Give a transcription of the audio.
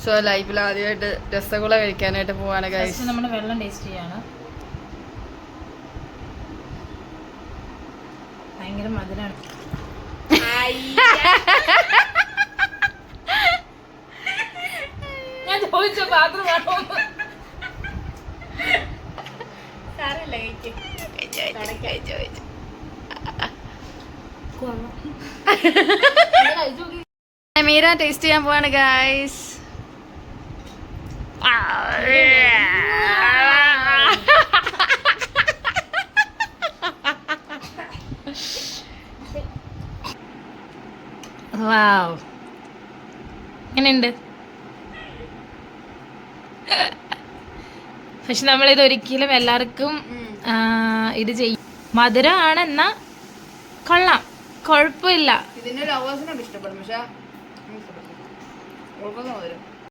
So ലൈഫിൽ ആദ്യമായിട്ട് രസഗുള കഴിക്കാനായിട്ട് പോവാണ് ഗൈസ്. നമ്മൾ വെള്ളം ടേസ്റ്റ് ചെയ്യാണ്. ഭയങ്കര മധുരമാണ്. ഞാൻ ചോദിച്ച പാത്രം മീര ടേസ്റ്റ് ചെയ്യാൻ പോവാണ് ഗൈസ്. വാവ്, എങ്ങനെയുണ്ട്? പക്ഷെ നമ്മളിത് ഒരിക്കലും എല്ലാവർക്കും ഇത് ചെയ്യും. മധുരമാണ്, എന്നാ കൊള്ളാം, കുഴപ്പമില്ല. ഇതിന്റെ ലവേഴ്സിനോട് ഇഷ്ടപ്പെടും, പക്ഷെ